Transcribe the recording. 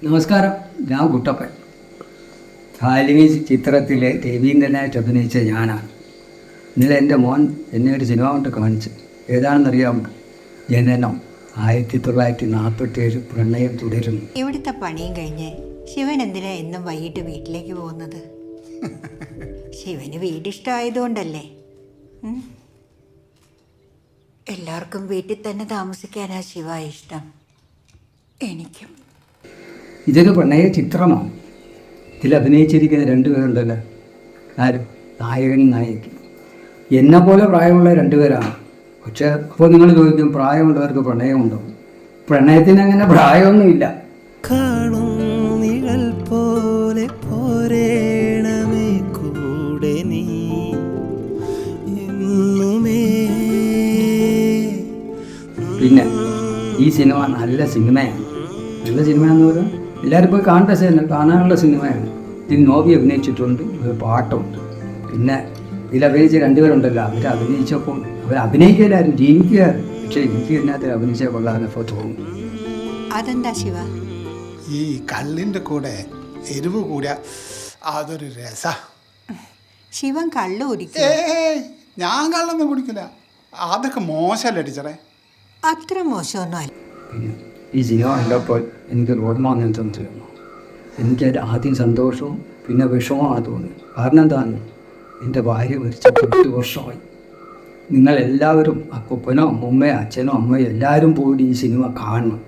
നമസ്കാരം, ഞാൻ കുട്ടപ്പൻ. ഹാലിമി ചിത്രത്തിലെ രവീന്ദ്രനായിട്ട് അഭിനയിച്ച ഞാനാണ്. ഇന്നലെ എൻ്റെ മോൻ എന്നെ ഒരു സിനിമ കൊണ്ട് കാണിച്ച്. ഏതാണെന്നറിയാമോ? ജനനം 1947, പ്രണയം തുടരുന്നു. ഇവിടുത്തെ പണിയും കഴിഞ്ഞ് ശിവൻ എന്തിനാ എന്നും വൈകിട്ട് വീട്ടിലേക്ക് പോകുന്നത്? ശിവന് വീടിഷ്ടമായതുകൊണ്ടല്ലേ? എല്ലാവർക്കും വീട്ടിൽ തന്നെ താമസിക്കാനാ ശിവ ഇഷ്ടം. എനിക്കും. ഇതൊരു പ്രണയ ചിത്രമാണ്. ഇതിൽ അഭിനയിച്ചിരിക്കുന്ന രണ്ടുപേരുണ്ടല്ലോ. ആരും? നായകനും നായികയും. എന്നെപ്പോലെ പ്രായമുള്ള രണ്ടുപേരാണ്. പക്ഷേ അപ്പോൾ നിങ്ങൾ ചോദിക്കും, പ്രായമുള്ളവർക്ക് പ്രണയമുണ്ടോ? പ്രണയത്തിന് അങ്ങനെ പ്രായമൊന്നുമില്ല. പിന്നെ ഈ സിനിമ നല്ല സിനിമയാണ്. നല്ല സിനിമയാണെന്ന് പറയാം. എല്ലാവരും പോയി കാണാനുള്ള സിനിമയാണ്. ഇതിൽ നോബി അഭിനയിച്ചിട്ടുണ്ട്, ഒരു പാട്ടുണ്ട്. പിന്നെ ഇതിൽ അഭിനയിച്ച രണ്ടുപേരുണ്ടല്ലോ, അവർ അഭിനയിച്ചപ്പോൾ അവർ അഭിനയിക്കലാരും ജീവിക്കുകയായിരുന്നു. പക്ഷേ എനിക്ക് ഇതിനകത്ത് അഭിനയിച്ച കൊള്ളാമെന്നപ്പോൾ തോന്നുന്നു. അതെന്താ ശിവ? ഈ കള്ളിൻ്റെ കൂടെ എരിവ് കൂടിയ അതൊരു രസ. ശിവൻ കള്ളു കുടിക്കും? ഞാൻ കള്ളൊന്നും കുടിക്കില്ല. അതൊക്കെ മോശമല്ലേ ടീച്ചറെ? അത്ര മോശമൊന്നുമല്ല. പിന്നെ ഈ സിനിമ കണ്ടപ്പോൾ എനിക്കൊരു ഓർമ്മ വന്നെന്തെന്ന് തോന്നുന്നു. എനിക്കത് ആദ്യം സന്തോഷവും പിന്നെ വിഷമമാണ് തോന്നി. കാരണം എന്താണ്? എൻ്റെ ഭാര്യ മരിച്ച 10 വർഷമായി. നിങ്ങളെല്ലാവരും, അപ്പനോ അമ്മയോ അച്ഛനോ അമ്മയോ എല്ലാവരും പോയി ഈ സിനിമ കാണണം.